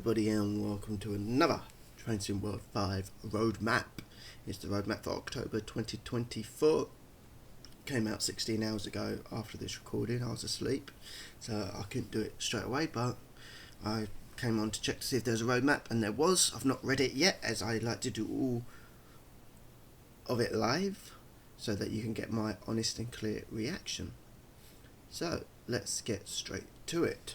everybody and welcome to another Train World 5 roadmap. It's the roadmap for October 2024. Came out 16 hours ago after this recording. I was asleep, so I couldn't do it straight away, but I came on to check to see if there's a roadmap, and there was. I've not read it yet, as I like to do all of it live, so that you can get my honest and clear reaction. So, let's get straight to it.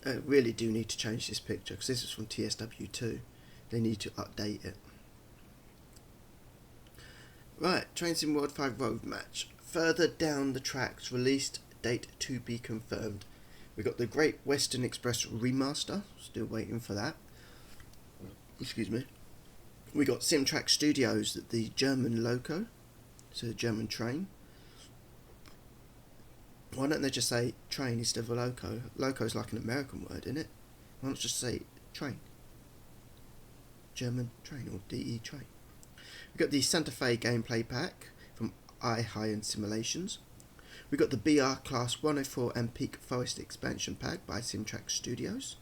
I really do need to change this picture because this is from TSW5. They need to update it. Right, Train Sim World 5 Road Match. Further down the tracks, released date to be confirmed. We got the Great Western Express remaster, still waiting for that. Excuse me. We got Simtrack Studios, the German loco, so the German train. Why don't they just say train instead of a loco? Loco is like an American word, isn't it? Why not just say train? German train or DE train. We got the Santa Fe gameplay pack from iHigh Simulations. We got the BR Class 104 and Peak Forest expansion pack by Simtrack Studios.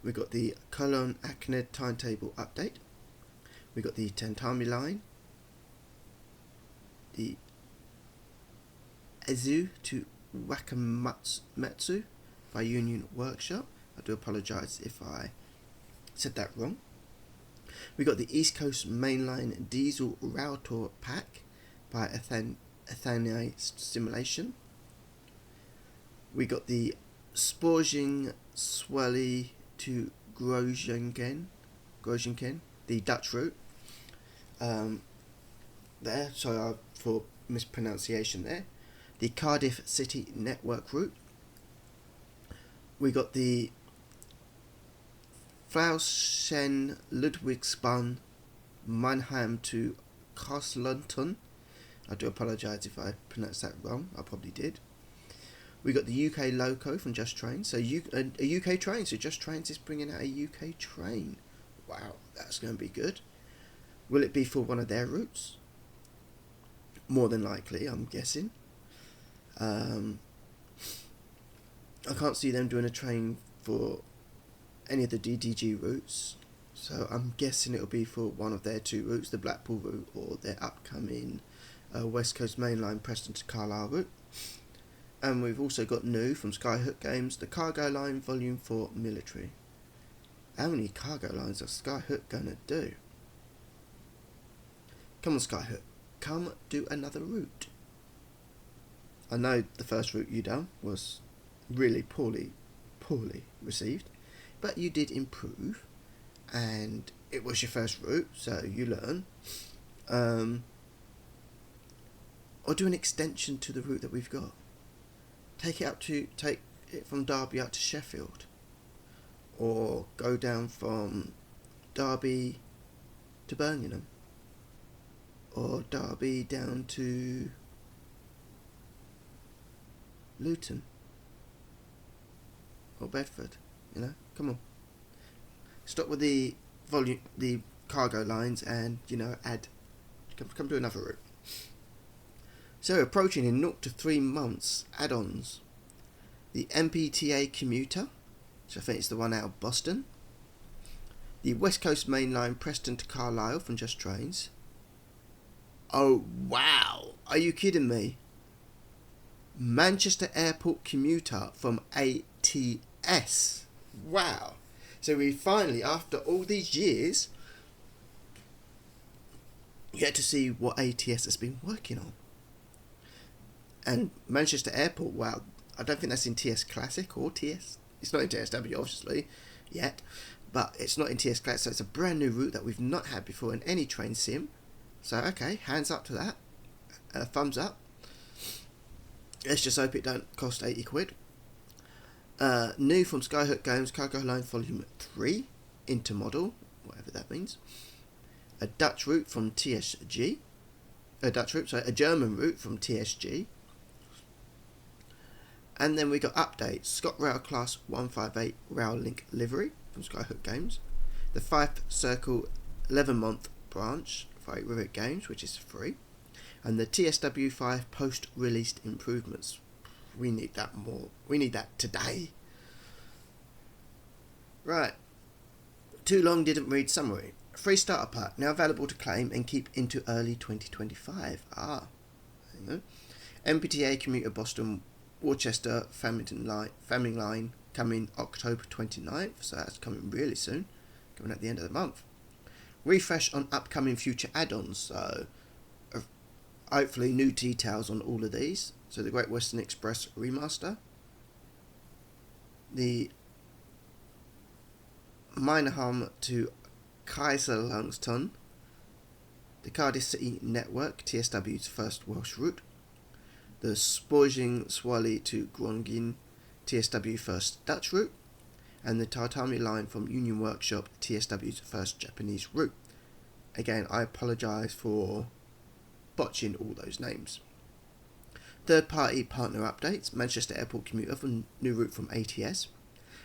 We got the Cologne Akned timetable update. We got the Tentami line. The Ezu to Wakamatsu by Union Workshop. I do apologise if I said that wrong. We got the East Coast Mainline Diesel Rail Tour pack by Athena Simulation. We got the Sporging Swelly to Groningen, the Dutch route. There, sorry for mispronunciation there. The Cardiff City Network route. We got the Flauschen Ludwigsbahn Mannheim to Castlelton. I do apologise if I pronounced that wrong. I probably did. We got the UK Loco from Just Train. So a UK train. So Just Trains is bringing out a UK train. Wow, that's going to be good. Will it be for one of their routes? More than likely, I'm guessing. I can't see them doing a train for any of the DDG routes, so I'm guessing it'll be for one of their two routes, the Blackpool route or their upcoming West Coast Mainline Preston to Carlisle route. And we've also got new from Skyhook Games, the Cargo Line Volume 4 Military. How many cargo lines are Skyhook gonna do? Come on Skyhook, come do another route. I know the first route you done was really poorly received, but you did improve, and it was your first route, so you learn. Or do an extension to the route that we've got. Take it from Derby out to Sheffield, or go down from Derby to Birmingham, or Derby down to Luton or Bedford. You know, come on. Stop with the cargo lines, and come to another route. So approaching in 0 to 3 months add-ons. The MPTA commuter, which I think is the one out of Boston. The West Coast Mainline Preston to Carlisle from Just Trains. Oh wow! Are you kidding me? Manchester Airport commuter from ATS. Wow. So we finally, after all these years, get to see what ATS has been working on. And Manchester Airport, wow, I don't think that's in TS Classic or TS. It's not in TSW, obviously, yet. But it's not in TS Classic, so it's a brand new route that we've not had before in any train sim. So, okay, hands up to that. Thumbs up. Let's just hope it don't cost 80 quid. New from Skyhook Games, Cargo Line Volume 3, Intermodal, whatever that means. A Dutch route from TSG. A German route from TSG. And then we got updates. ScotRail Class 158 Rail Link Livery from Skyhook Games. The Fife Circle 11-month branch for Rivet Games, which is free. And the TSW5 post-released improvements. We need that more. We need that today. Right. Too long didn't read summary. Free starter pack now available to claim and keep into early 2025. There you go. MBTA commuter Boston Worcester Family Line coming October 29th, so that's coming really soon, coming at the end of the month. Refresh on upcoming future add-ons, so hopefully new details on all of these. So the Great Western Express remaster, the Mineham to Kaiserslautern, the Cardiff City Network, TSW's first Welsh route, the Sporting Swally to Groningen, TSW first Dutch route, and the Tatami line from Union Workshop, TSW's first Japanese route. Again, I apologise for botching all those names. Third-party partner updates, Manchester Airport commuter for new route from ATS,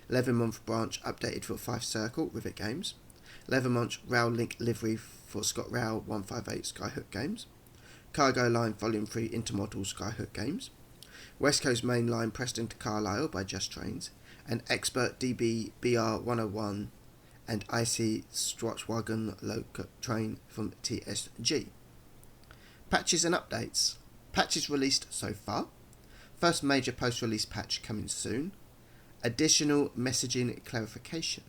11-month branch updated for 5 Circle, Rivet Games, 11-month rail link livery for ScotRail 158 Skyhook Games, Cargo Line Volume 3 Intermodal Skyhook Games, West Coast Main Line Preston to Carlisle by Just Trains, and Expert DB BR 101 and IC Stratwagon Local Train from TSG. Patches and updates. Patches released so far. First major post-release patch coming soon. Additional messaging clarification.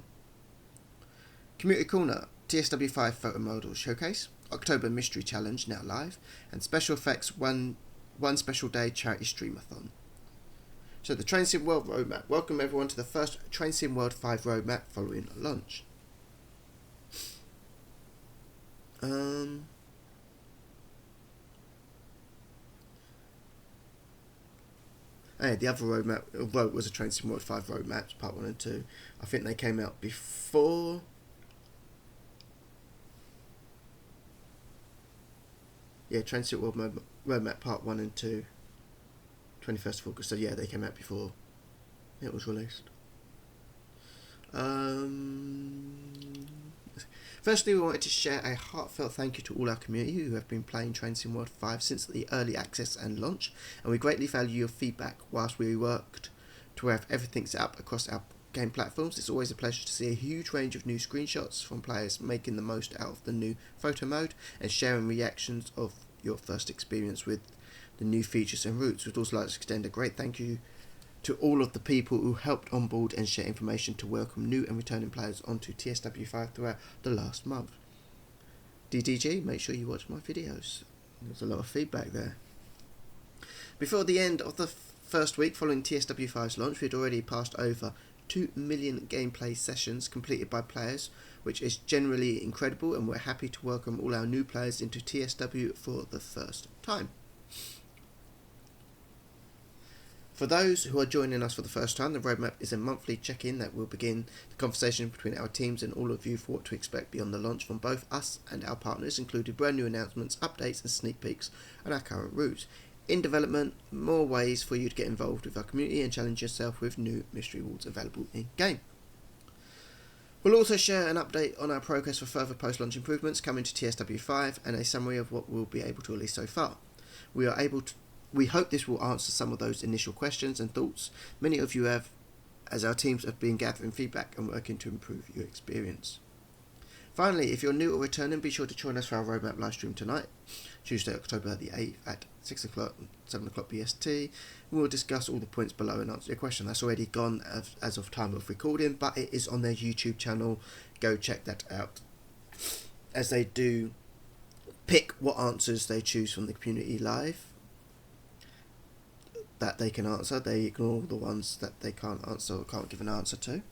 Community Corner, TSW5 Photo Model Showcase, October Mystery Challenge now live, and Special Effects One Special Day Charity Streamathon. So the Train Sim World Roadmap. Welcome everyone to the first Train Sim World 5 roadmap following launch. The other roadmap was a Train Sim World 5 roadmaps, part 1 and 2. I think they came out before. Yeah, Train Sim World roadmap part 1 and 2, 21st of August. So yeah, they came out before it was released. Firstly, we wanted to share a heartfelt thank you to all our community who have been playing Train Sim World 5 since the early access and launch, and we greatly value your feedback whilst we worked to have everything set up across our game platforms. It's always a pleasure to see a huge range of new screenshots from players making the most out of the new photo mode and sharing reactions of your first experience with the new features and routes. We'd also like to extend a great thank you to all of the people who helped onboard and share information to welcome new and returning players onto TSW5 throughout the last month. DDG, make sure you watch my videos. There's a lot of feedback there. Before the end of the first week following TSW5's launch, we'd already passed over 2 million gameplay sessions completed by players, which is generally incredible, and we're happy to welcome all our new players into TSW for the first time. For those who are joining us for the first time, the roadmap is a monthly check-in that will begin the conversation between our teams and all of you for what to expect beyond the launch from both us and our partners, including brand new announcements, updates and sneak peeks on our current routes. In development, more ways for you to get involved with our community and challenge yourself with new mystery rewards available in-game. We'll also share an update on our progress for further post-launch improvements coming to TSW5 and a summary of what we'll be able to release so far. We hope this will answer some of those initial questions and thoughts many of you have, as our teams have been gathering feedback and working to improve your experience. Finally, if you're new or returning, be sure to join us for our roadmap livestream tonight, Tuesday, October the 8th at 6 o'clock and 7 o'clock BST. We'll discuss all the points below and answer your question. That's already gone as of time of recording, but it is on their YouTube channel. Go check that out. As they do pick what answers they choose from the community live that they can answer, they ignore the ones that they can't answer or can't give an answer to,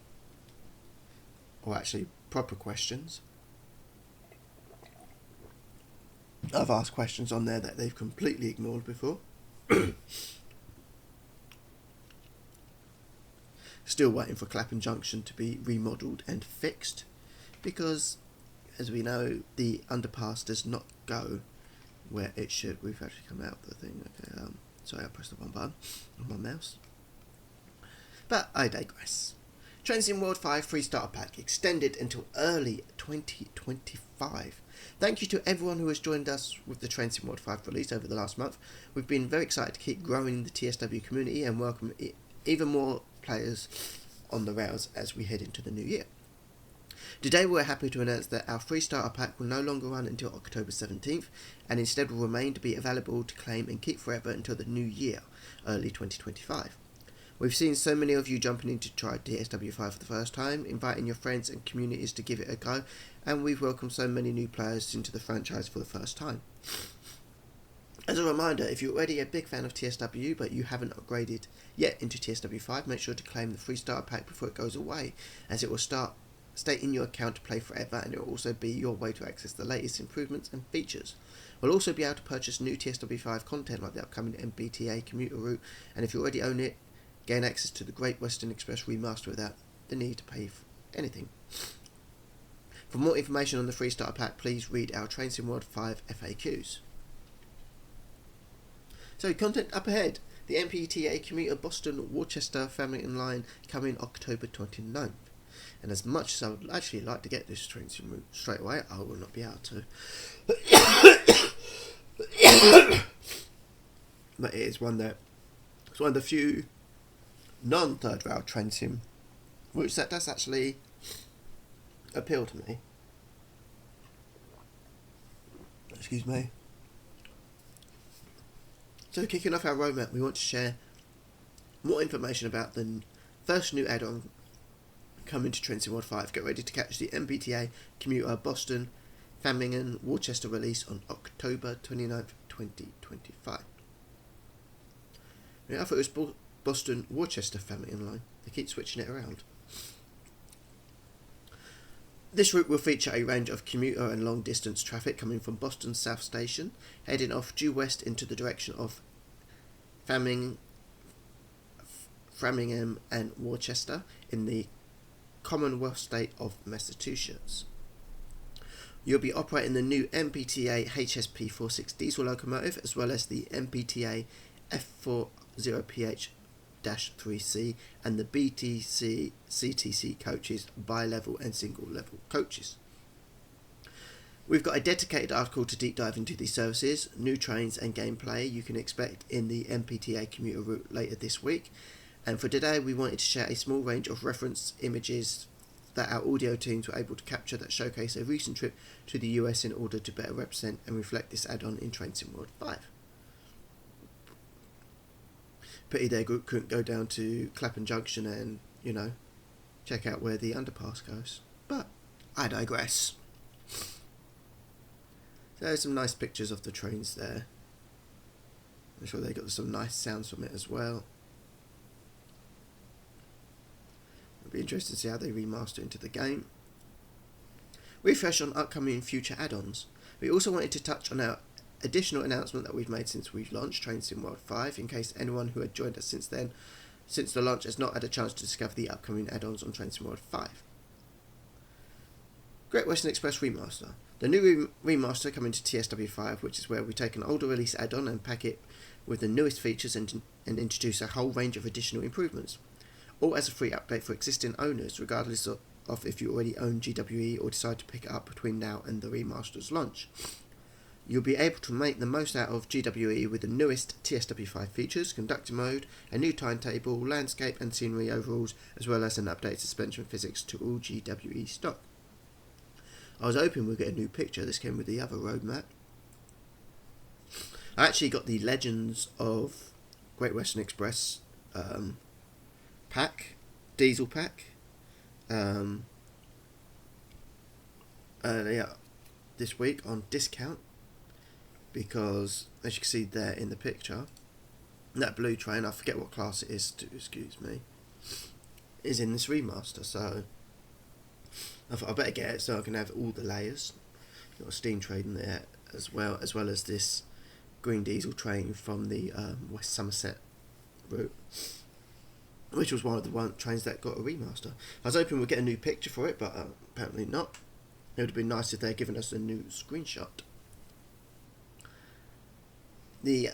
or actually proper questions. I've asked questions on there that they've completely ignored before. Still waiting for Clapham Junction to be remodelled and fixed, because as we know the underpass does not go where it should. We've actually come out of the thing. Okay, sorry, I pressed the wrong button on my mouse. But I digress. Train Sim World 5 free starter pack extended until early 2025. Thank you to everyone who has joined us with the Train Sim World 5 release over the last month. We've been very excited to keep growing the TSW community and welcome even more players on the rails as we head into the new year. Today we're happy to announce that our free starter pack will no longer run until October 17th and instead will remain to be available to claim and keep forever until the new year, early 2025. We've seen so many of you jumping in to try TSW5 for the first time, inviting your friends and communities to give it a go, and we've welcomed so many new players into the franchise for the first time. As a reminder, if you're already a big fan of TSW but you haven't upgraded yet into TSW5, make sure to claim the free starter pack before it goes away, as it will stay in your account to play forever, and it will also be your way to access the latest improvements and features. We'll also be able to purchase new TSW5 content like the upcoming MBTA commuter route, and if you already own it, gain access to the Great Western Express remaster without the need to pay for anything. For more information on the free starter pack, please read our Train Sim World 5 FAQs. So, content up ahead. The MBTA commuter Boston-Worcester Farmington line coming October 29th. And as much as I would actually like to get this train sim route straight away, I will not be able to. But it is one that it's one of the few non-third rail train sim routes that does actually appeal to me. Excuse me. So kicking off our roadmap, we want to share more information about the first new add-on coming to Train Sim World 5. Get ready to catch the MBTA commuter Boston Farmington Worcester release on October 29th, 2025. I thought it was Boston Worcester Farmington line. They keep switching it around. This route will feature a range of commuter and long distance traffic coming from Boston South Station, heading off due west into the direction of Framingham and Worcester in the Commonwealth state of Massachusetts. You'll be operating the new MBTA HSP46 diesel locomotive as well as the MBTA F40PH-3C and the BTC CTC coaches, bi-level and single-level coaches. We've got a dedicated article to deep dive into these services, new trains and gameplay you can expect in the MBTA commuter route later this week. And for today, we wanted to share a small range of reference images that our audio teams were able to capture that showcase a recent trip to the US in order to better represent and reflect this add-on in Train Sim World 5. Pity their group couldn't go down to Clapham Junction and, check out where the underpass goes. But I digress. So there's some nice pictures of the trains there. I'm sure they got some nice sounds from it as well. It'll be interesting to see how they remaster into the game. Refresh on upcoming future add-ons. We also wanted to touch on our additional announcement that we've made since we've launched Train Sim World 5, in case anyone who had joined us since the launch has not had a chance to discover the upcoming add-ons on Train Sim World 5. Great Western Express Remaster. The new remaster coming to TSW5, which is where we take an older release add-on and pack it with the newest features and introduce a whole range of additional improvements, all as a free update for existing owners, regardless of if you already own GWE or decide to pick it up between now and the remaster's launch. You'll be able to make the most out of GWE with the newest TSW5 features, conductor mode, a new timetable, landscape and scenery overalls, as well as an updated suspension physics to all GWE stock. I was hoping we'd get a new picture. This came with the other roadmap. I actually got the Legends of Great Western Express pack, diesel pack, this week on discount, because as you can see there in the picture, that blue train, I forget what class it is, excuse me, is in this remaster, so I thought I better get it so I can have all the layers. Got a steam train in there as well as this green diesel train from the West Somerset route, which was one of the trains that got a remaster. I was hoping we'd get a new picture for it, but apparently not. It would have been nice if they'd given us a new screenshot. The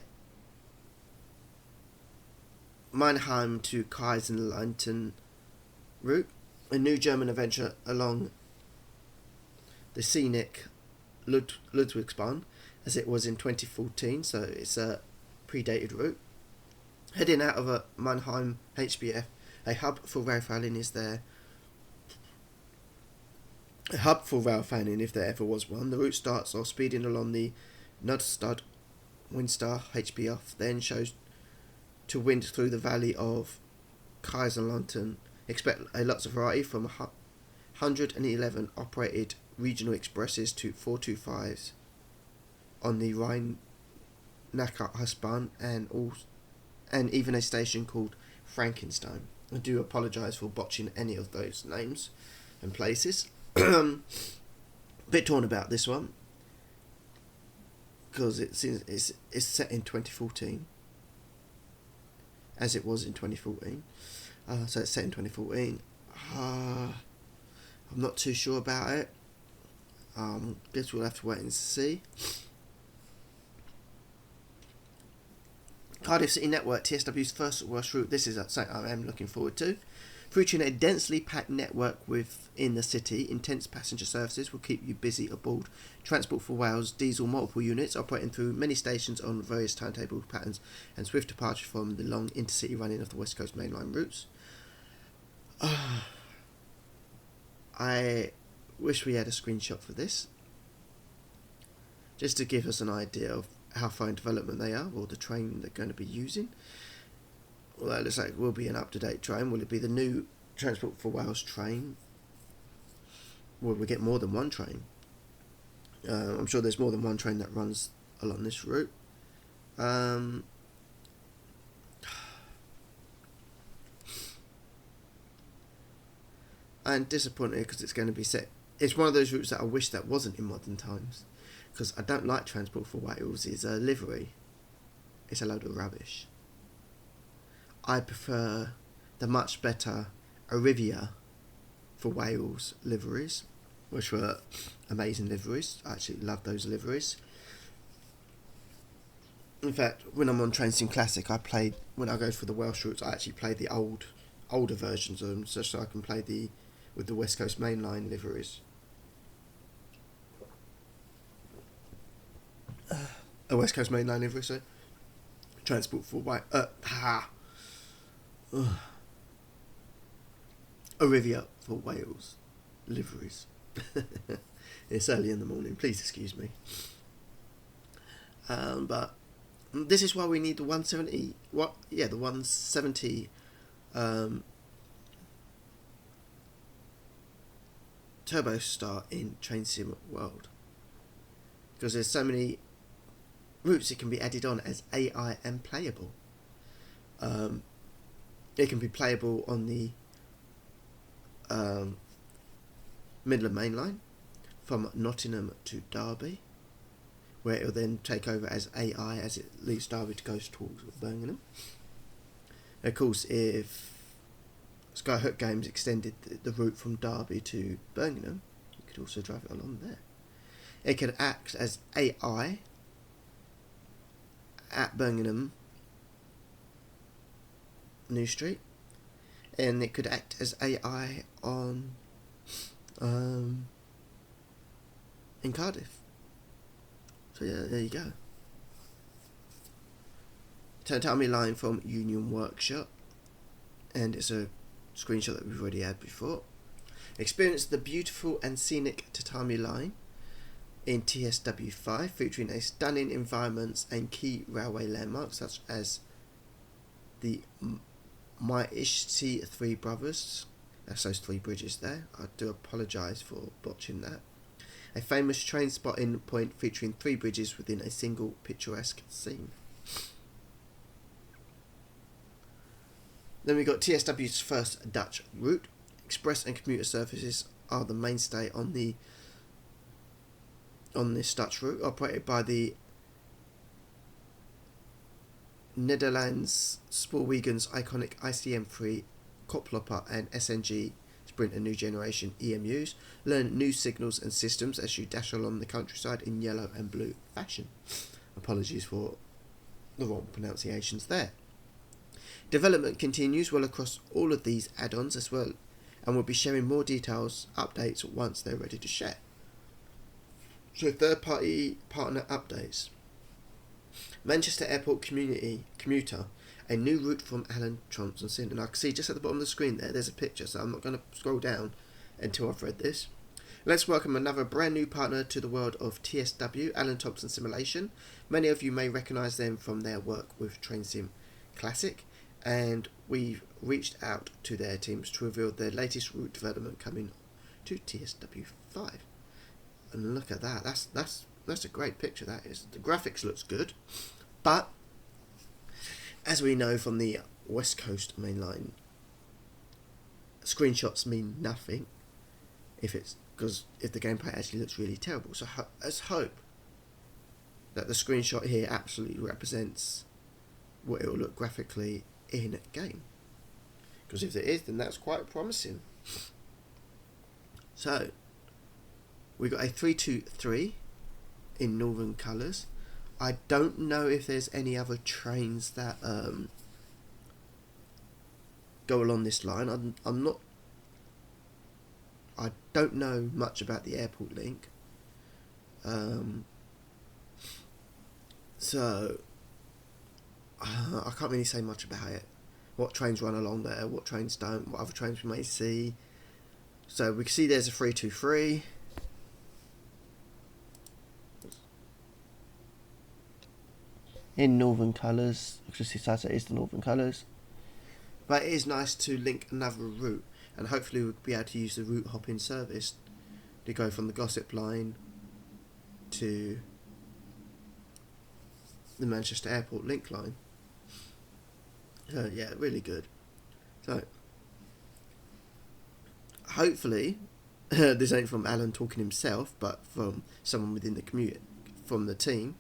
Mannheim to Kaiserslautern route a new German adventure along the scenic Ludwigsbahn, as it was in 2014, so it's a predated route. Heading out of a Mannheim HBF, a hub for railfanning is there. A hub for railfanning, if there ever was one. The route starts off speeding along the Nudstad Windstar HBF, then shows to wind through the valley of Kaiserlautern. Expect a lots of variety from 111 operated regional expresses to 425s on the Rhein-Neckar-Husbahn and even a station called Frankenstein. I do apologise for botching any of those names and places. Bit torn about this one because it's set in 2014, as it was in 2014. So it's set in 2014. I'm not too sure about it. Guess we'll have to wait and see. Cardiff City Network, TSW's first Welsh route. This is something I am looking forward to. Featuring a densely packed network within the city, intense passenger services will keep you busy aboard Transport for Wales diesel multiple units operating through many stations on various timetable patterns and swift departure from the long intercity running of the West Coast mainline routes. I wish we had a screenshot for this, just to give us an idea of how far in development they are, or the train they're going to be using. Well, that looks like it will be an up-to-date train. Will it be the new Transport for Wales train? Will we get more than one train? I'm sure there's more than one train that runs along this route. I'm disappointed because it's going to be set. It's one of those routes that I wish that wasn't in modern times, because I don't like Transport for Wales. It's a livery. It's a load of rubbish. I prefer the much better Arrivia for Wales liveries, which were amazing liveries. I actually love those liveries. In fact, when I'm on Train Sim Classic, when I go for the Welsh routes, I actually play the older versions of them, just so I can play with the West Coast mainline liveries. A West Coast mainline livery, so Transport for Wales. Arrivia for Wales liveries. It's early in the morning, please excuse me. But this is why we need the 170. The 170 Turbo Star in Train Sim World, because there's so many routes it can be added on as AI and playable. It can be playable on the Midland Main Line from Nottingham to Derby, where it will then take over as AI as it leaves Derby to go towards Birmingham. Of course, if Skyhook Games extended the route from Derby to Birmingham, you could also drive it along there. It could act as AI at Birmingham New Street, and it could act as AI on in Cardiff. So yeah, there you go. Tatami line from Union Workshop, and it's a screenshot that we've already had before. Experience the beautiful and scenic tatami line in TSW5, featuring a stunning environments and key railway landmarks such as the Maishti Three Brothers. That's those three bridges there. I do apologise for botching that. A famous train spotting point featuring three bridges within a single picturesque scene. Then we got TSW's first Dutch route. Express and commuter services are the mainstay on this Dutch route, operated by the Netherlands Spoorwegen's iconic ICM3 Koploper and SNG Sprinter new generation EMUs. Learn new signals and systems as you dash along the countryside in yellow and blue fashion. Apologies for the wrong pronunciations there. Development continues well across all of these add-ons, as well and we'll be sharing more details, updates once they're ready to share. So third-party partner updates. Manchester Airport commuter, a new route from Alan Thompson. And I can see just at the bottom of the screen there's a picture, so I'm not going to scroll down until I've read this. Let's welcome another brand new partner to the world of TSW, Alan Thompson Simulation. Many of you may recognise them from their work with Train Sim Classic, and we've reached out to their teams to reveal their latest route development coming to TSW5. And look at that, that's a great picture, that is. The graphics looks good, but as we know from the West Coast mainline, screenshots mean nothing if the gameplay actually looks really terrible. So let's hope that the screenshot here absolutely represents what it will look graphically in game, because if it is, then that's quite promising. So we got a 323 in northern colours. I don't know if there's any other trains that go along this line. I don't know much about the airport link, so I can't really say much about it. What trains run along there, what trains don't, what other trains we may see. So we can see there's a 323. In northern colours, just decides it is the northern colours. But it is nice to link another route, and hopefully we'll be able to use the route hopping service to go from the Gossip Line to the Manchester Airport link line. So yeah, really good. So hopefully this ain't from Alan talking himself, but from someone within the from the team,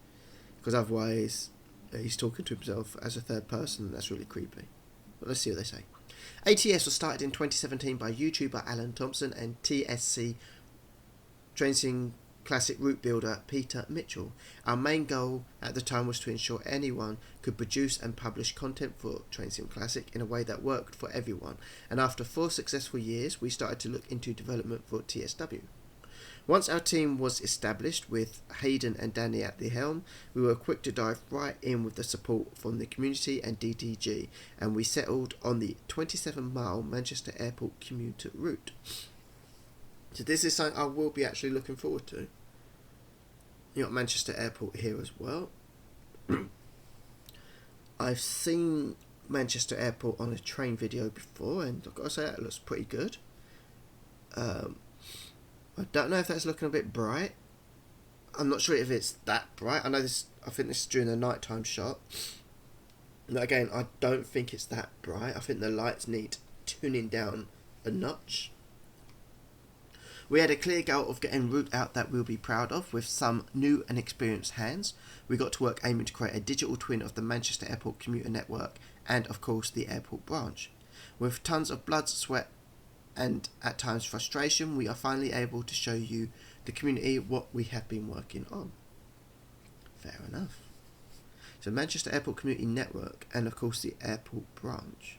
because otherwise he's talking to himself as a third person, and that's really creepy. But let's see what they say. ATS was started in 2017 by YouTuber Alan Thompson and TSC Train Classic route builder Peter Mitchell. Our main goal at the time was to ensure anyone could produce and publish content for Train Sim Classic in a way that worked for everyone, and after 4 successful years we started to look into development for TSW. Once our team was established with Hayden and Danny at the helm, we were quick to dive right in with the support from the community and DDG, and we settled on the 27-mile Manchester Airport commuter route. So this is something I will be actually looking forward to. You got Manchester Airport here as well. I've seen Manchester Airport on a train video before, and I've got to say that looks pretty good. I don't know if that's looking a bit bright. I'm not sure if it's that bright. I think this is during the nighttime shot. And again, I don't think it's that bright. I think the lights need tuning down a notch. We had a clear goal of getting route out that we'll be proud of with some new and experienced hands. We got to work aiming to create a digital twin of the Manchester Airport commuter network and of course the airport branch. With tons of blood, sweat and at times frustration, we are finally able to show you, the community, what we have been working on. Fair enough. So Manchester Airport Community Network and of course the airport branch.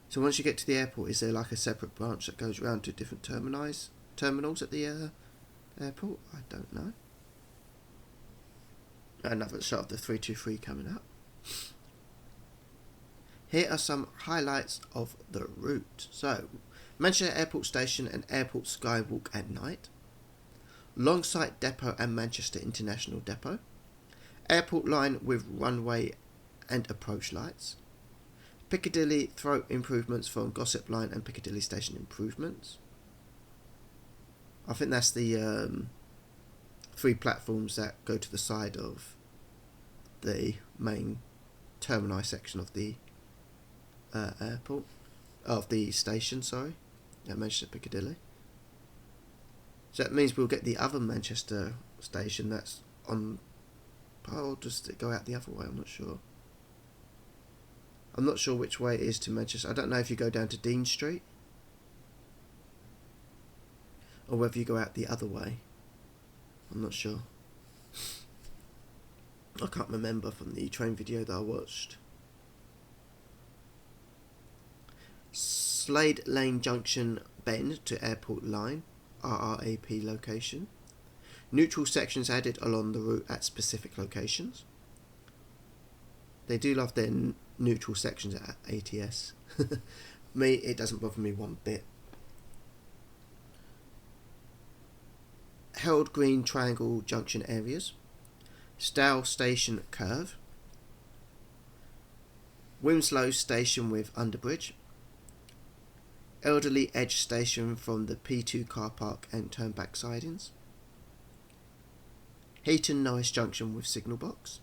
So once you get to the airport, is there like a separate branch that goes around to different terminals at the airport? I don't know. Another shot of the 323 coming up. Here are some highlights of the route. So, Manchester Airport Station and Airport Skywalk at night. Longsight Depot and Manchester International Depot. Airport line with runway and approach lights. Piccadilly throat improvements from Gossip Line and Piccadilly Station improvements. I think that's the 3 platforms that go to the side of the main termini section of the airport, of the station, sorry, at Manchester Piccadilly. So that means we'll get the other Manchester station that's on, or does it go out the other way? I'm not sure. I'm not sure which way it is to Manchester. I don't know if you go down to Dean Street or whether you go out the other way. I'm not sure. I can't remember from the train video that I watched. Slade Lane Junction bend to Airport Line, RRAP location. Neutral sections added along the route at specific locations. They do love their neutral sections at ATS. Me, it doesn't bother me one bit. Held Green Triangle Junction areas. Stow Station curve. Winslow Station with underbridge. Elderly Edge Station from the P2 car park and turnback sidings. Heaton Norris Junction with signal box.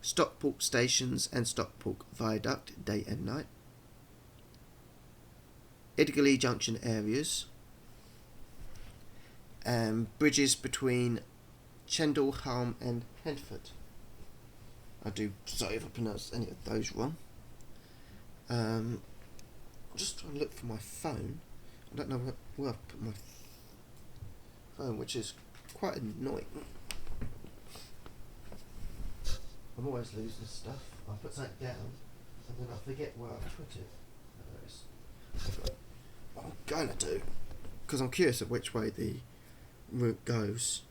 Stockport stations and Stockport Viaduct day and night. Idgally Junction areas. Bridges between Chendleham and Henford. I do sorry if I pronounce any of those wrong. I'm just trying to look for my phone. I don't know where I've put my phone, which is quite annoying. I'm always losing stuff. I put something down and then I forget where I put it. What I'm going to do, because I'm curious of which way the route goes,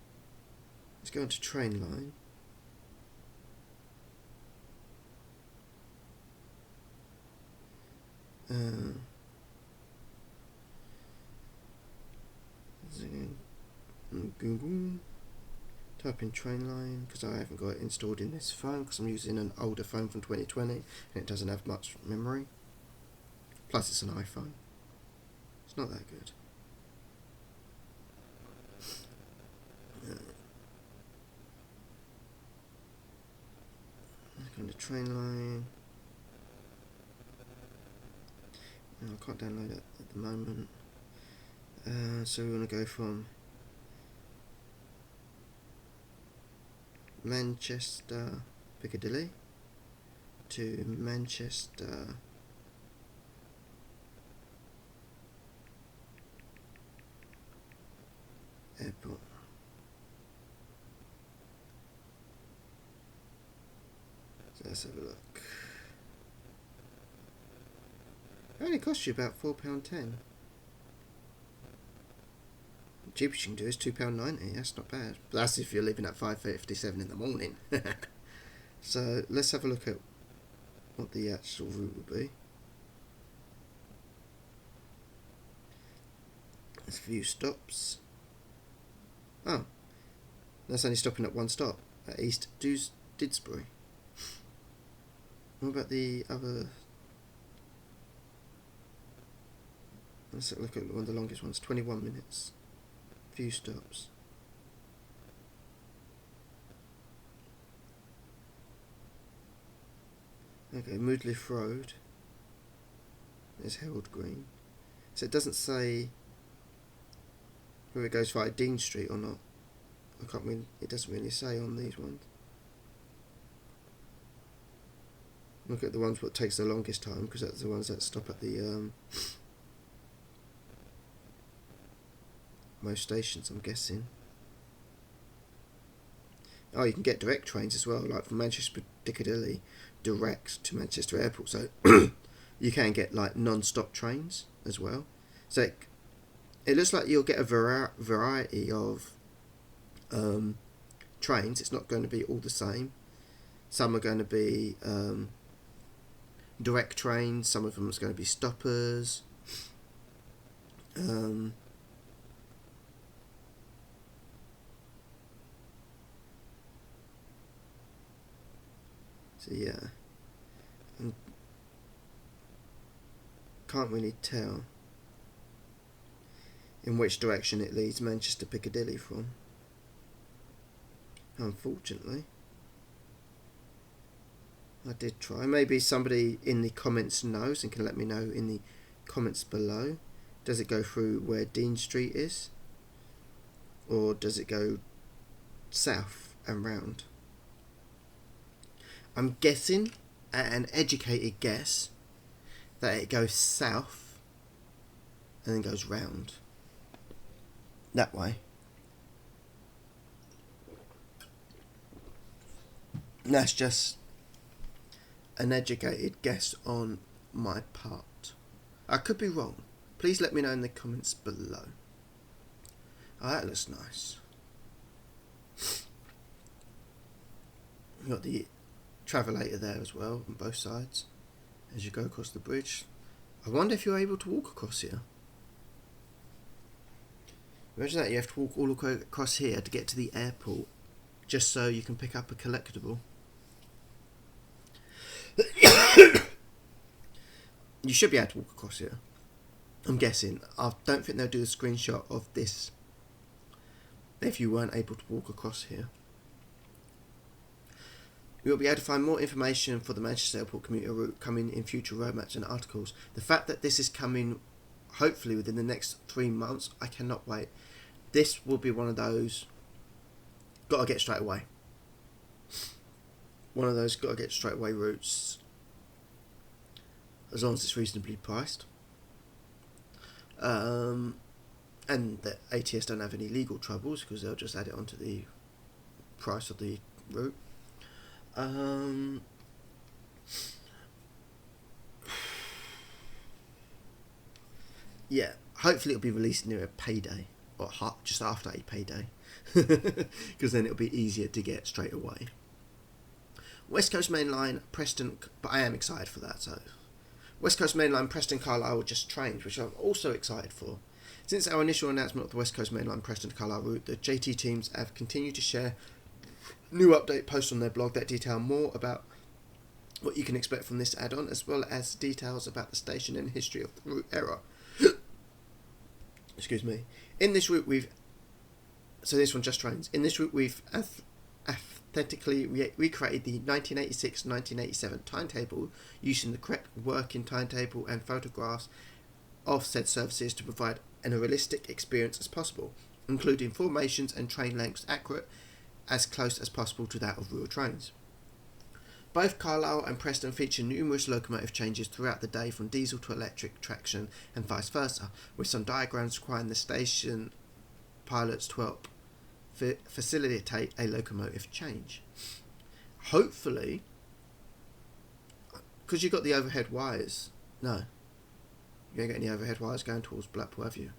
is go into train line. Google, type in train line, because I haven't got it installed in this phone because I'm using an older phone from 2020 and it doesn't have much memory, plus it's an iPhone, it's not that good. Go into train line. No, I can't download it at the moment. So we want to go from Manchester Piccadilly to Manchester Airport. So let's have a look. It only costs you about £4.10. The cheapest you can do is £2.90. That's not bad. But that's if you're leaving at 5:57 in the morning. So let's have a look at what the actual route will be. There's a few stops. Oh, that's only stopping at one stop, at East Didsbury. What about the other? Let's look at one of the longest ones, 21 minutes. Few stops. Okay, Moodliff Road. There's Herald Green. So it doesn't say whether it goes via Dean Street or not. I can't really, it doesn't really say on these ones. Look at the ones what takes the longest time, because that's the ones that stop at the most stations, I'm guessing. Oh, you can get direct trains as well, like from Manchester Piccadilly direct to Manchester Airport. So you can get like non-stop trains as well. So it looks like you'll get a variety of trains. It's not going to be all the same. Some are going to be direct trains. Some of them are going to be stoppers. So yeah, can't really tell in which direction it leads Manchester Piccadilly from, unfortunately. I did try. Maybe somebody in the comments knows and can let me know in the comments below. Does it go through where Dean Street is, or does it go south and round? I'm guessing, an educated guess, that it goes south and then goes round that way. That's just an educated guess on my part. I could be wrong. Please let me know in the comments below. Oh, that looks nice. You've got the travelator there as well on both sides as you go across the bridge. I wonder if you're able to walk across here. Imagine that you have to walk all across here to get to the airport just so you can pick up a collectible. You should be able to walk across here, I'm guessing. I don't think they'll do a screenshot of this if you weren't able to walk across here. You will be able to find more information for the Manchester Airport commuter route coming in future roadmaps and articles. The fact that this is coming hopefully within the next 3 months, I cannot wait. This will be one of those gotta get straight away. One of those gotta get straight away routes, as long as it's reasonably priced. And that ATS don't have any legal troubles because they'll just add it onto the price of the route. Yeah, hopefully it'll be released near a payday or just after a payday, because then it'll be easier to get straight away. West Coast Main Line, Preston, but I am excited for that. So West Coast Main Line, Preston Carlisle just trains, which I'm also excited for. Since our initial announcement of the West Coast Main Line Preston Carlisle route, the JT teams have continued to share new update posts on their blog that detail more about what you can expect from this add-on, as well as details about the station and history of the route era. Excuse me. In this route this one just trains. In this route we've authentically recreated the 1986-1987 timetable using the correct working timetable and photographs of said services to provide a realistic experience as possible, including formations and train lengths accurate as close as possible to that of real trains. Both Carlisle and Preston feature numerous locomotive changes throughout the day, from diesel to electric traction and vice versa, with some diagrams requiring the station pilots to help facilitate a locomotive change. Hopefully, because you've got the overhead wires. No, you ain't got any overhead wires going towards Blackpool, have you?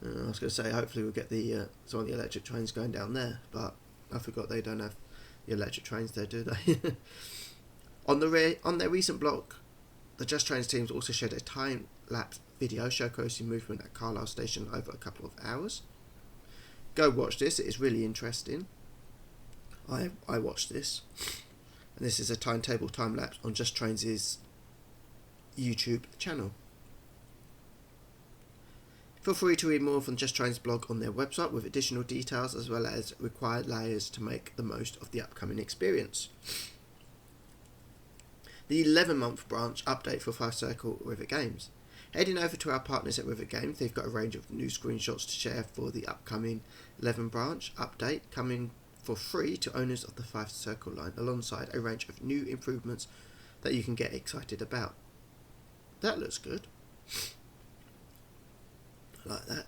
I was going to say hopefully we'll get the some of the electric trains going down there, but I forgot they don't have the electric trains there, do they? On their recent blog, the Just Trains teams also shared a time-lapse video showcasing movement at Carlisle Station over a couple of hours. Go watch this, it is really interesting. I watched this. And this is a timetable time-lapse on Just Trains' YouTube channel. Feel free to read more from Just Trains blog on their website with additional details as well as required layers to make the most of the upcoming experience. The 11-month branch update for 5 Circle Rivet Games. Heading over to our partners at Rivet Games, they've got a range of new screenshots to share for the upcoming 11 branch update, coming for free to owners of the 5 Circle line, alongside a range of new improvements that you can get excited about. That looks good. I like that.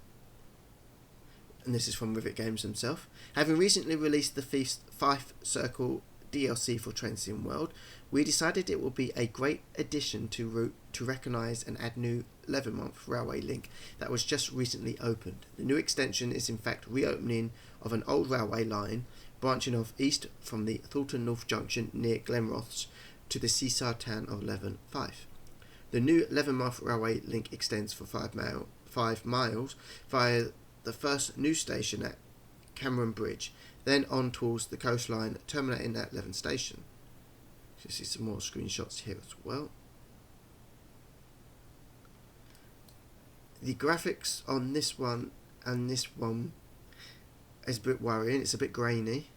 And this is from Rivet Games themselves. Having recently released the 5 Circle DLC for Train World, we decided it would be a great addition to Route to recognise and add new 11-month railway link that was just recently opened. The new extension is in fact reopening of an old railway line branching off east from the Thornton North Junction near Glenrothes to the seaside town of Leven Fife. The new 11-month railway link extends for 5 miles via the first new station at Cameron Bridge, then on towards the coastline, terminating at Leven Station. You see some more screenshots here as well. The graphics on this one and this one is a bit worrying. It's a bit grainy,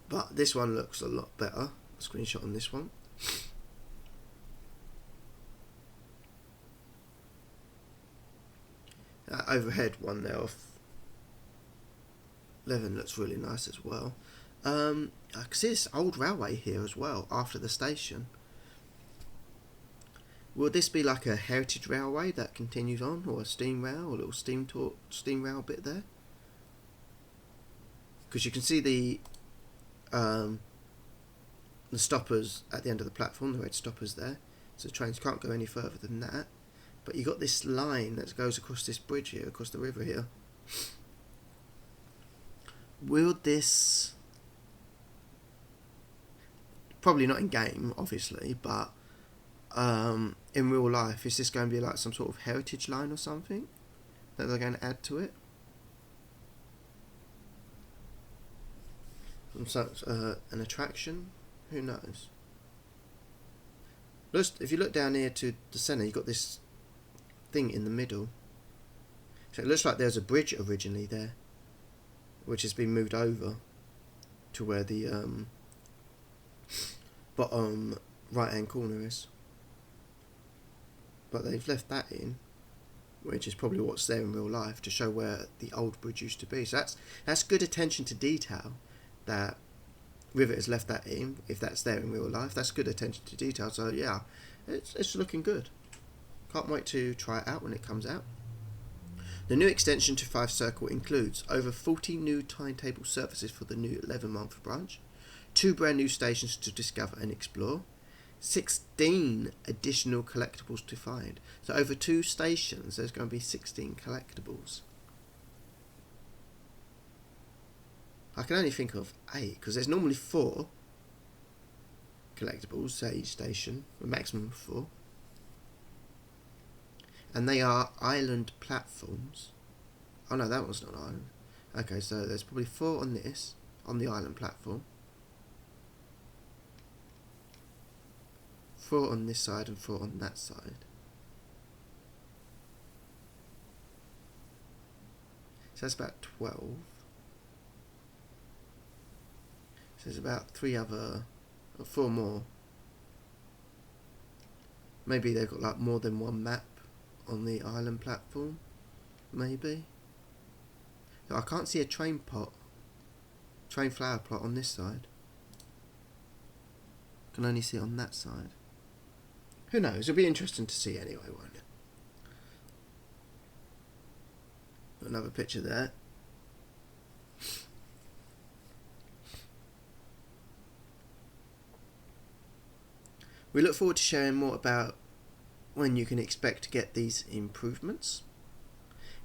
but this one looks a lot better. A screenshot on this one. Overhead one there off Leven looks really nice as well. I can see this old railway here as well after the station. Will this be like a heritage railway that continues on, or a steam rail, or a little steam rail bit there? Because you can see the stoppers at the end of the platform, the red stoppers there. so trains can't go any further than that. But you got this line that goes across this bridge here, across the river here. Will this... Probably not in game, obviously, but in real life, is this going to be like some sort of heritage line or something that they're going to add to it? An attraction? Who knows? If you look down here to the centre, you've got this thing in the middle. So it looks like there's a bridge originally there, which has been moved over to where the bottom right hand corner is. But they've left that in, which is probably what's there in real life, to show where the old bridge used to be. So that's good attention to detail that Rivet has left that in. If that's there in real life, that's good attention to detail. So yeah, it's looking good. Can't wait to try it out when it comes out. The new extension to 5 Circle includes over 40 new timetable services for the new 11-month branch, 2 brand new stations to discover and explore, 16 additional collectibles to find. So over 2 stations, there's going to be 16 collectibles. I can only think of 8, because there's normally 4 collectibles at each station, a maximum of 4. And they are island platforms. Oh no, that one's not an island. Okay, so there's probably 4 on this, on the island platform. 4 on this side and 4 on that side. So that's about 12. So there's about 4 more. Maybe they've got like more than one map on the island platform. Maybe. No, I can't see a train flower plot on this side. I can only see it on that side. Who knows? It'll be interesting to see anyway, won't it? Another picture there. We look forward to sharing more about when you can expect to get these improvements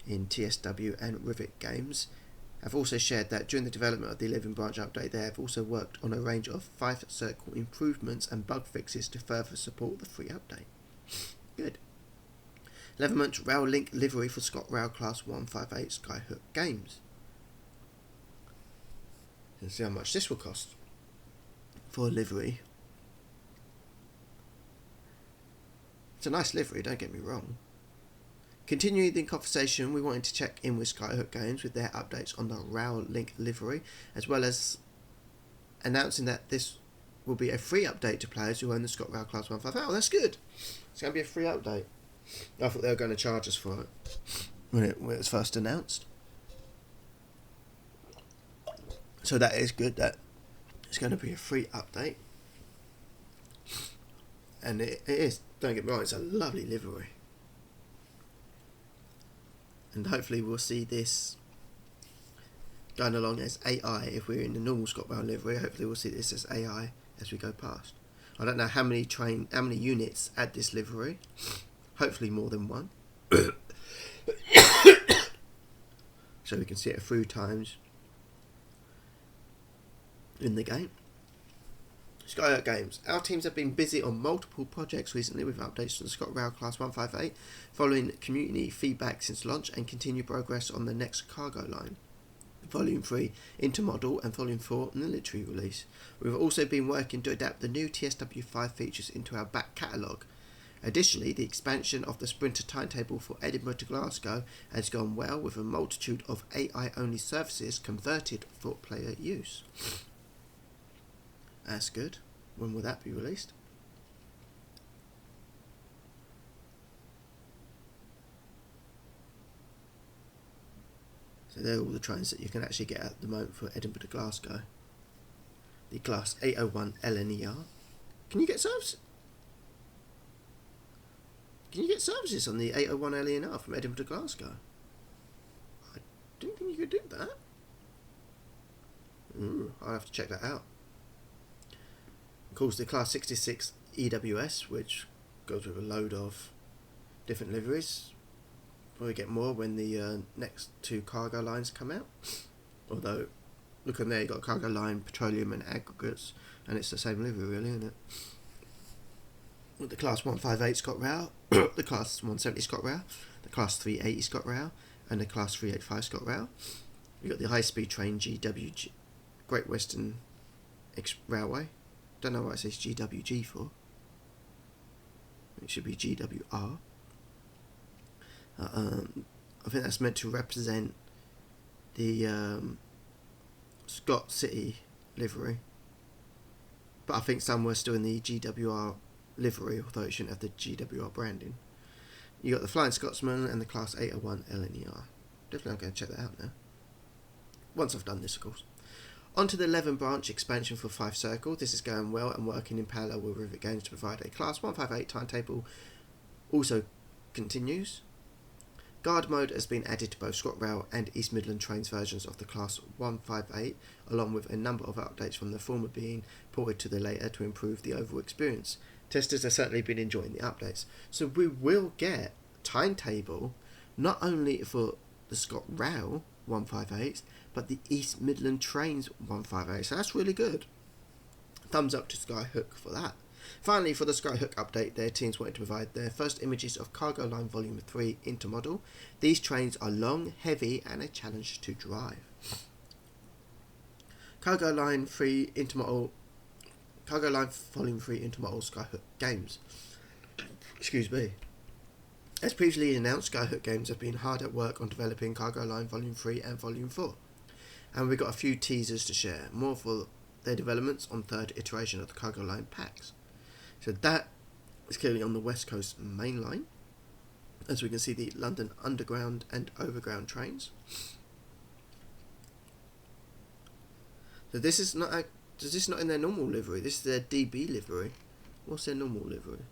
in TSW and Rivet games. I've also shared that during the development of the 11 branch update, they have also worked on a range of 5 Circle improvements and bug fixes to further support the free update. Good. 11 month Rail Link livery for ScotRail Class 158 Skyhook games. Let's see how much this will cost for a livery. It's a nice livery, don't get me wrong. Continuing the conversation, we wanted to check in with Skyhook Games with their updates on the Rail Link livery, as well as announcing that this will be a free update to players who own the ScotRail Class 158. Oh, that's good. It's going to be a free update. I thought they were going to charge us for it when it was first announced. So that is good that it's going to be a free update. And it is, don't get me wrong, it's a lovely livery. And hopefully we'll see this going along as AI. If we're in the normal ScotRail livery, hopefully we'll see this as AI as we go past. I don't know how many units add this livery. Hopefully more than one. So we can see it a few times in the game. Skyhook Games. Our teams have been busy on multiple projects recently with updates to the ScotRail Class 158, following community feedback since launch, and continue progress on the next cargo line. Volume 3 Intermodal and Volume 4 Military release. We've also been working to adapt the new TSW5 features into our back catalogue. Additionally, the expansion of the Sprinter timetable for Edinburgh to Glasgow has gone well, with a multitude of AI-only services converted for player use. That's good. When will that be released? So they're all the trains that you can actually get at the moment for Edinburgh to Glasgow. The Class 801 LNER. Can you get service? Can you get services on the 801 LNER from Edinburgh to Glasgow? I didn't think you could do that. I'll have to check that out. Of course, the Class 66 EWS, which goes with a load of different liveries. Probably get more when the next 2 cargo lines come out. Although, look on there, you got cargo line, petroleum and aggregates, and it's the same livery really, isn't it? With the class 158 Scott Rail, the class 170 Scott Rail, the class 380 Scott Rail, and the class 385 Scott Rail. You got the high speed train GWG, Great Western Railway. Don't know what it says GWG for. It should be GWR. I think that's meant to represent the Scott City livery, but I think some were still in the GWR livery, although it shouldn't have the GWR branding. You got the Flying Scotsman and the Class 801 LNER. Definitely I'm going to check that out now, once I've done this, of course. On to the 11 branch expansion for 5 Circle. This is going well and working in parallel with Rivet Games to provide a Class 158 timetable. Also continues. Guard mode has been added to both ScotRail and East Midland Trains versions of the Class 158, along with a number of updates from the former being ported to the later to improve the overall experience. Testers have certainly been enjoying the updates. So we will get timetable not only for the ScotRail 158s, but the East Midland Trains 158. So that's really good. Thumbs up to Skyhook for that. Finally, for the Skyhook update, their teams wanted to provide their first images of Cargo Line Volume 3 Intermodal. These trains are long, heavy, and a challenge to drive. Cargo Line 3 Intermodal, Cargo Line Volume 3 Intermodal Skyhook Games. Excuse me. As previously announced, Skyhook Games have been hard at work on developing Cargo Line Volume 3 and Volume 4. And we've got a few teasers to share. More for their developments on 3rd iteration of the Cargo Line packs. So that is clearly on the West Coast Main Line, as we can see the London Underground and Overground trains. So this is not in their normal livery. This is their DB livery. What's their normal livery?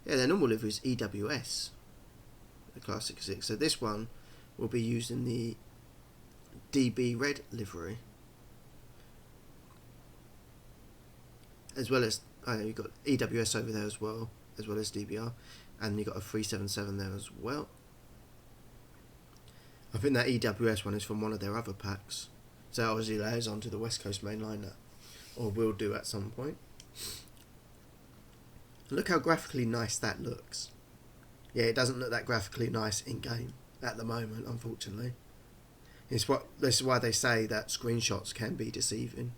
Yeah, their normal livery is EWS, the Classic 6. So this one will be used in the DB red livery, as well as you've got EWS over there as well as DBR, and you've got a 377 there as well. I think that EWS one is from one of their other packs, so that obviously layers onto the West Coast Main Line, or will do at some point. Look how graphically nice that looks. Yeah, it doesn't look that graphically nice in game at the moment, unfortunately. This is why they say that screenshots can be deceiving.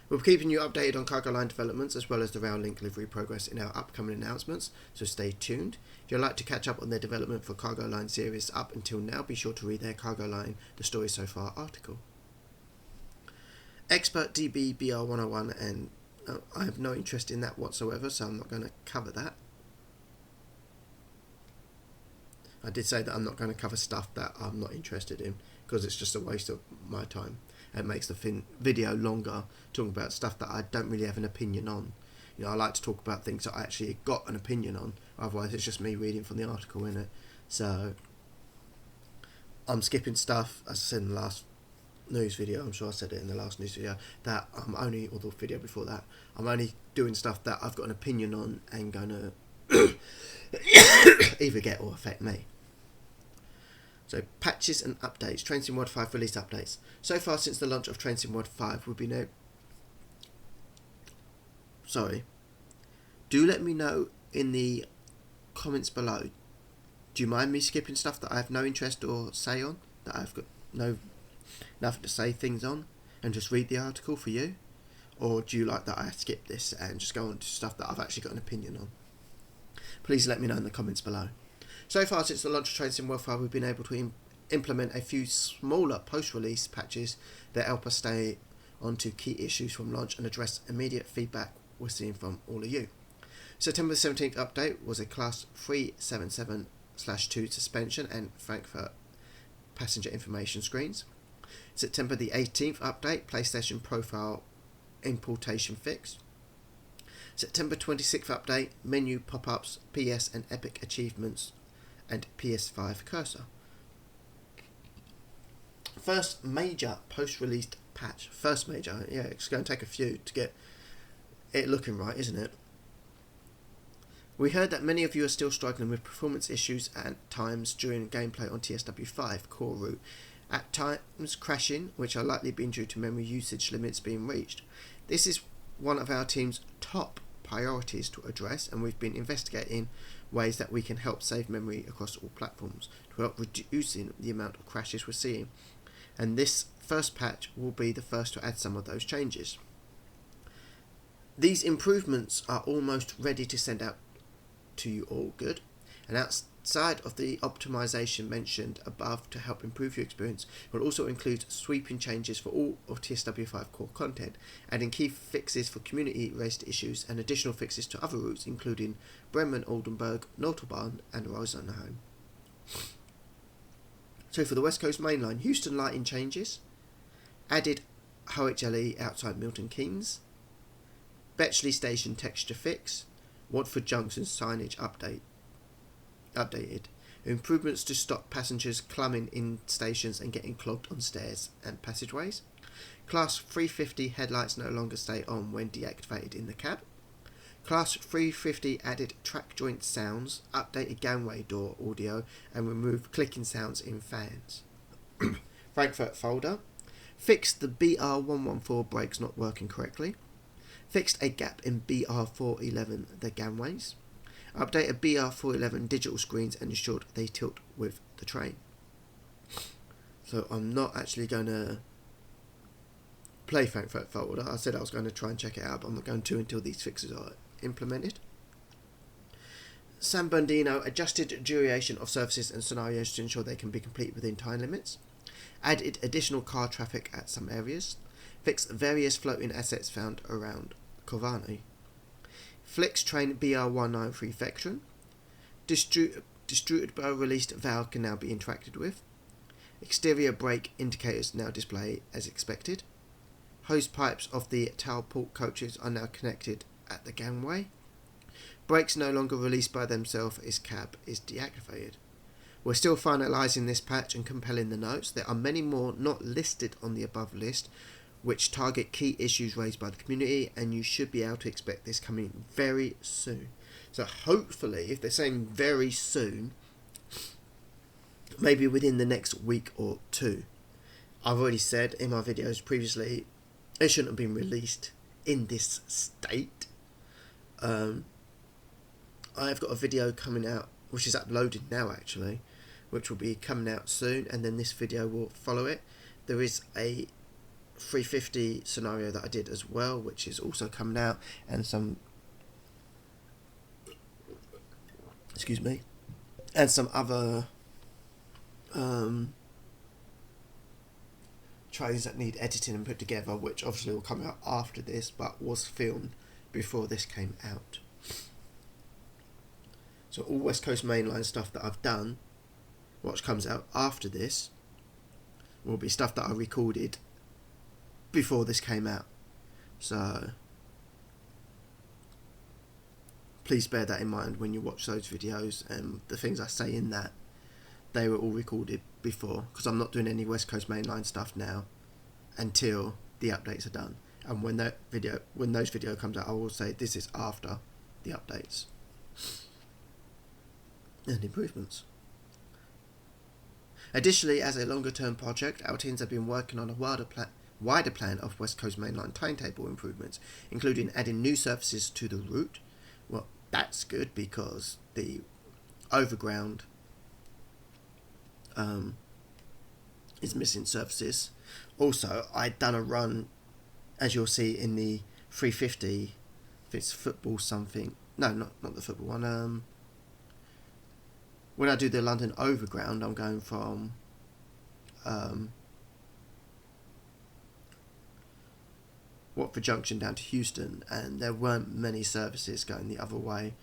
We're keeping you updated on Cargo Line developments as well as the Rail Link livery progress in our upcoming announcements, so stay tuned. If you'd like to catch up on their development for Cargo Line series up until now, be sure to read their Cargo Line The Story So Far article. Expert DB BR 101, and I have no interest in that whatsoever, so I'm not going to cover that. I did say that I'm not going to cover stuff that I'm not interested in, because it's just a waste of my time. It makes the video longer, talking about stuff that I don't really have an opinion on. You know, I like to talk about things that I actually got an opinion on, otherwise it's just me reading from the article, innit? So I'm skipping stuff, as I said in the last news video, I'm sure I said it in the last news video, that or the video before that, I'm only doing stuff that I've got an opinion on and going to either get or affect me. So, patches and updates. Train Sim World 5 release updates. So far, since the launch of Train Sim World 5, we've been do let me know in the comments below. Do you mind me skipping stuff that I have no interest or say on? That I've got nothing to say things on? And just read the article for you? Or do you like that I skip this and just go on to stuff that I've actually got an opinion on? Please let me know in the comments below. So far, since the launch of Train Sim World 5, we've been able to implement a few smaller post-release patches that help us stay onto key issues from launch and address immediate feedback we're seeing from all of you. September 17th update was a Class 377/2 suspension and Frankfurt passenger information screens. September the 18th update, PlayStation profile importation fix. September 26th update, menu pop-ups, PS and Epic achievements, and PS5 cursor. First major post-released patch. First major, yeah, it's going to take a few to get it looking right, isn't it? We heard that many of you are still struggling with performance issues at times during gameplay on TSW5 core route, at times crashing, which are likely being due to memory usage limits being reached. This is one of our team's top priorities to address, and we've been investigating ways that we can help save memory across all platforms to help reducing the amount of crashes we're seeing. And this first patch will be the first to add some of those changes. These improvements are almost ready to send out to you all good, and outside of the optimization mentioned above to help improve your experience, will also include sweeping changes for all of TSW5 core content, adding key fixes for community raised issues and additional fixes to other routes including Bremen, Oldenburg, Notelbahn and Rosenheim. So for the West Coast Mainline, Houston lighting changes, added HLE outside Milton Keynes, Betchley Station texture fix, Watford Junction signage updated, improvements to stop passengers clumping in stations and getting clogged on stairs and passageways, Class 350 headlights no longer stay on when deactivated in the cab, Class 350 added track joint sounds, updated gangway door audio and removed clicking sounds in fans. Frankfurt folder, fixed the BR114 brakes not working correctly, fixed a gap in BR411 the gangways, updated BR411 digital screens and ensured they tilt with the train. So I'm not actually going to play Frankfurt folder. I said I was going to try and check it out, but I'm not going to until these fixes are implemented. San Bernardino adjusted duration of services and scenarios to ensure they can be complete within time limits, added additional car traffic at some areas, fixed various floating assets found around Corvani, Flix train BR193 Vectron, distributor released valve can now be interacted with, exterior brake indicators now display as expected, hose pipes of the Talport coaches are now connected at the gangway, brakes no longer released by themselves as cab is deactivated. We're still finalising this patch and compiling the notes. There are many more not listed on the above list which target key issues raised by the community, and you should be able to expect this coming very soon. So hopefully, if they're saying very soon, maybe within the next week or two. I've already said in my videos previously, it shouldn't have been released in this state. I've got a video coming out, which is uploaded now actually, which will be coming out soon, and then this video will follow it. There is a 350 scenario that I did as well, which is also coming out, and some other trains that need editing and put together, which obviously will come out after this, but was filmed before this came out. So all West Coast Mainline stuff that I've done, what comes out after this, will be stuff that I recorded before this came out. So please bear that in mind when you watch those videos, and the things I say in that, they were all recorded before, because I'm not doing any West Coast Mainline stuff now until the updates are done. And when those video comes out, I will say this is after the updates and improvements. Additionally, as a longer term project, our teams have been working on a wider plan of West Coast Mainline timetable improvements, including adding new services to the route. Well, that's good because the overground is missing services. Also, I'd done a run, as you'll see in the 350, if it's football something, no, not the football one, when I do the London Overground, I'm going from Watford Junction down to Houston, and there weren't many services going the other way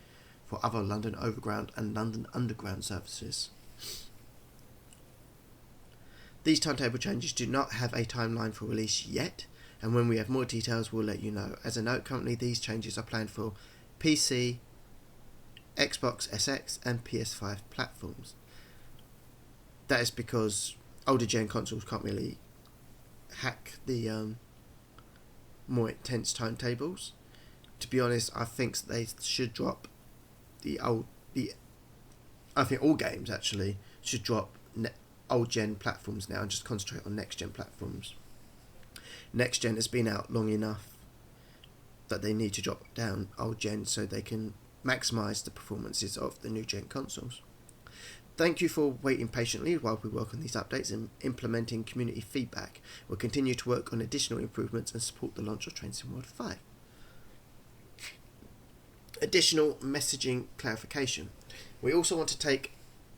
for other London Overground and London Underground services. These timetable changes do not have a timeline for release yet, and when we have more details we'll let you know. As a note, currently these changes are planned for PC, Xbox SX and PS5 platforms. That is because older gen consoles can't really hack the more intense timetables. To be honest, I think they should drop the I think all games actually should drop old gen platforms now and just concentrate on next gen platforms. Next gen has been out long enough that they need to drop down old gen so they can maximise the performances of the new gen consoles. Thank you for waiting patiently while we work on these updates and implementing community feedback. We'll continue to work on additional improvements and support the launch of Train Sim World 5. Additional messaging clarification. We also want to take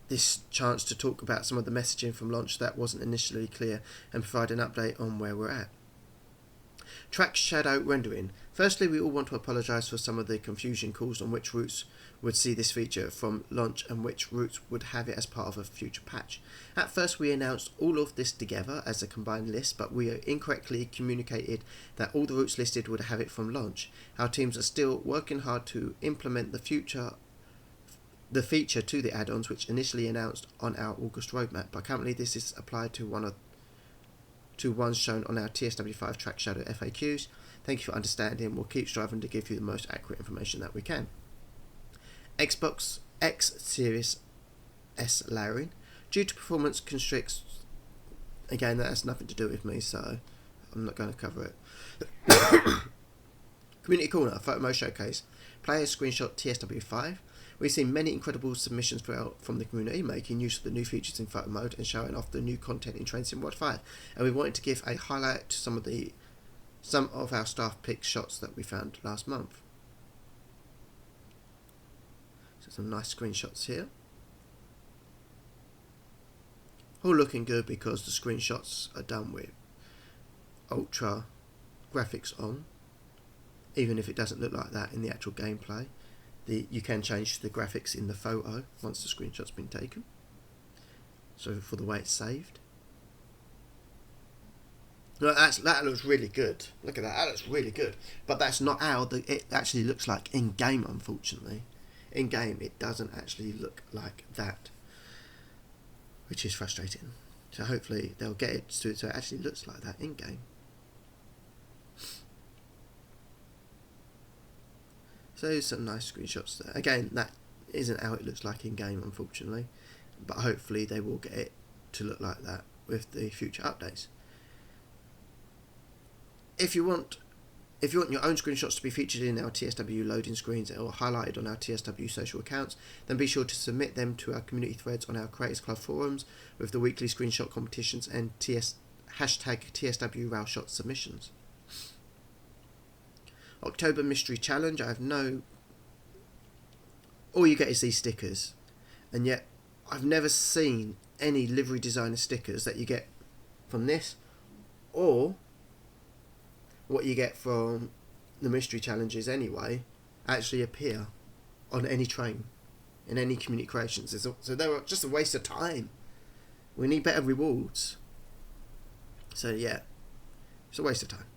this chance to talk about some of the messaging from launch that wasn't initially clear and provide an update on where we're at. Track shadow rendering. Firstly, we all want to apologise for some of the confusion caused on which routes would see this feature from launch and which routes would have it as part of a future patch. At first, we announced all of this together as a combined list, but we incorrectly communicated that all the routes listed would have it from launch. Our teams are still working hard to implement the feature to the add-ons which initially announced on our August roadmap, but currently this is applied to ones shown on our TSW5 track shadow FAQs. Thank you for understanding. We'll keep striving to give you the most accurate information that we can. Xbox X Series S layering. Due to performance constricts, again that has nothing to do with me, so I'm not going to cover it. Community Corner, Photo Mode Showcase. Players screenshot TSW5. We've seen many incredible submissions from the community making use of the new features in photo mode and showing off the new content in Train Sim World 5, and we wanted to give a highlight to some of our staff picked shots that we found last month. So some nice screenshots here. All looking good because the screenshots are done with ultra graphics on, even if it doesn't look like that in the actual gameplay. You can change the graphics in the photo once the screenshot's been taken, so for the way it's saved. No, that looks really good. Look at that, that looks really good. But that's not how it actually looks like in game, unfortunately. In game, it doesn't actually look like that, which is frustrating. So hopefully they'll get it so it actually looks like that in game. So some nice screenshots there. Again, that isn't how it looks like in game, unfortunately, but hopefully they will get it to look like that with the future updates. If you want your own screenshots to be featured in our TSW loading screens or highlighted on our TSW social accounts, then be sure to submit them to our community threads on our Creators Club forums with the weekly screenshot competitions and hashtag TSW RailShot submissions. October Mystery Challenge. All you get is these stickers, and yet I've never seen any livery designer stickers that you get from this or what you get from the mystery challenges anyway actually appear on any train in any community creations. So they were just a waste of time. We need better rewards. So yeah, it's a waste of time.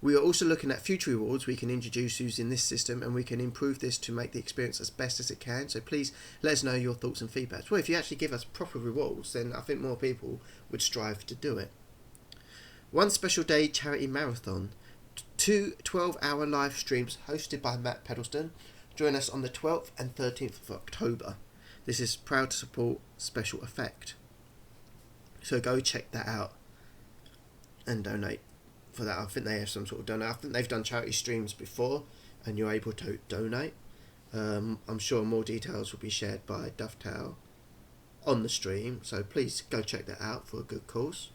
We are also looking at future rewards we can introduce using this system, and we can improve this to make the experience as best as it can. So please let us know your thoughts and feedback. Well, if you actually give us proper rewards, then I think more people would strive to do it. One special day charity marathon. 2 12-hour live streams hosted by Matt Pedalston. Join us on the 12th and 13th of October. This is proud to support Special Effect. So go check that out and donate for that. I think they have some sort of donate. I think they've done charity streams before and you're able to donate. I'm sure more details will be shared by Dovetail on the stream, so please go check that out for a good cause.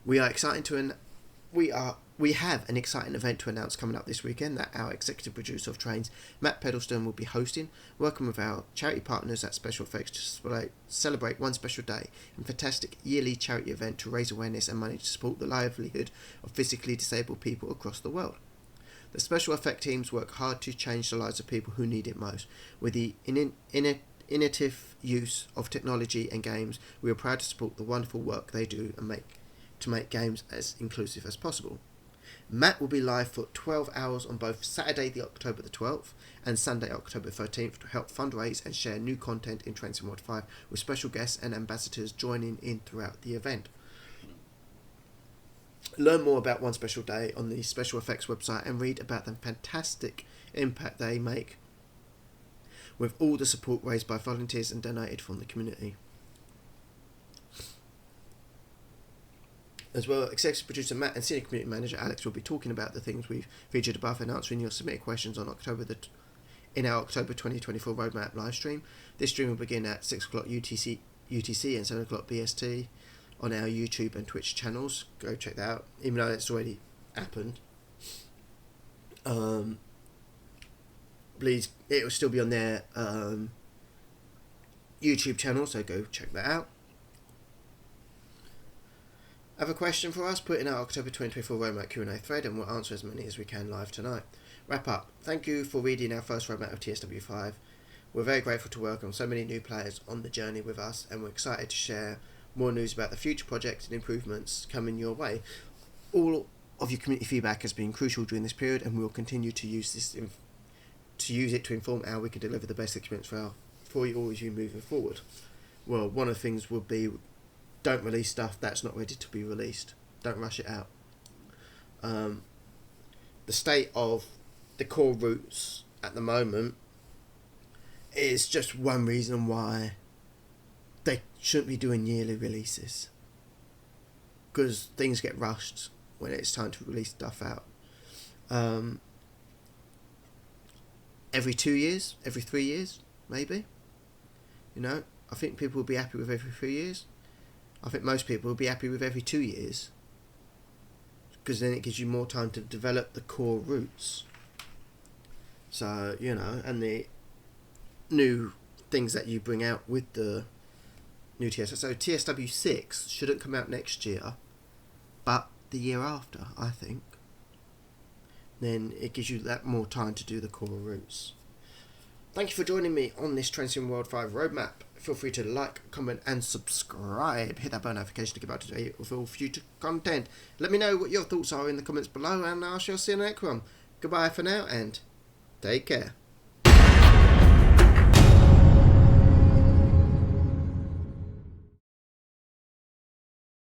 We have an exciting event to announce coming up this weekend that our executive producer of trains, Matt Pedalston, will be hosting, working with our charity partners at Special Effects to celebrate one special day and fantastic yearly charity event to raise awareness and money to support the livelihood of physically disabled people across the world. The Special Effect teams work hard to change the lives of people who need it most. With the innovative use of technology and games, we are proud to support the wonderful work they do and to make games as inclusive as possible. Matt will be live for 12 hours on both Saturday, October the 12th and Sunday, October 13th to help fundraise and share new content in Train Sim World 5 with special guests and ambassadors joining in throughout the event. Learn more about One Special Day on the Special Effects website and read about the fantastic impact they make with all the support raised by volunteers and donated from the community. As well, executive producer Matt and senior community manager Alex will be talking about the things we've featured above and answering your submitted questions on in our October 2024 roadmap live stream. This stream will begin at 6 o'clock UTC and 7 o'clock BST on our YouTube and Twitch channels. Go check that out, even though it's already happened. Please, it will still be on their YouTube channel, so go check that out. Have a question for us? Put in our October 2024 roadmap Q&A thread and we'll answer as many as we can live tonight. Wrap up. Thank you for reading our first roadmap of TSW5. We're very grateful to welcome so many new players on the journey with us, and we're excited to share more news about the future projects and improvements coming your way. All of your community feedback has been crucial during this period, and we'll continue to use it to inform how we can deliver the best experience for you all as you moving forward. Well, one of the things would be, don't release stuff that's not ready to be released. Don't rush it out. The state of the core routes at the moment is just one reason why they shouldn't be doing yearly releases, because things get rushed when it's time to release stuff out. Every 2 years, every 3 years, maybe. I think people will be happy with every 3 years. I think most people will be happy with every 2 years, because then it gives you more time to develop the core routes. So, and the new things that you bring out with the new TSW. So TSW6 shouldn't come out next year, but the year after, I think. Then it gives you that more time to do the core routes. Thank you for joining me on this Transcend World 5 roadmap. Feel free to like, comment and subscribe. Hit that bell notification to get up to date with all future content. Let me know what your thoughts are in the comments below, and I shall see you in the next one. Goodbye for now and take care.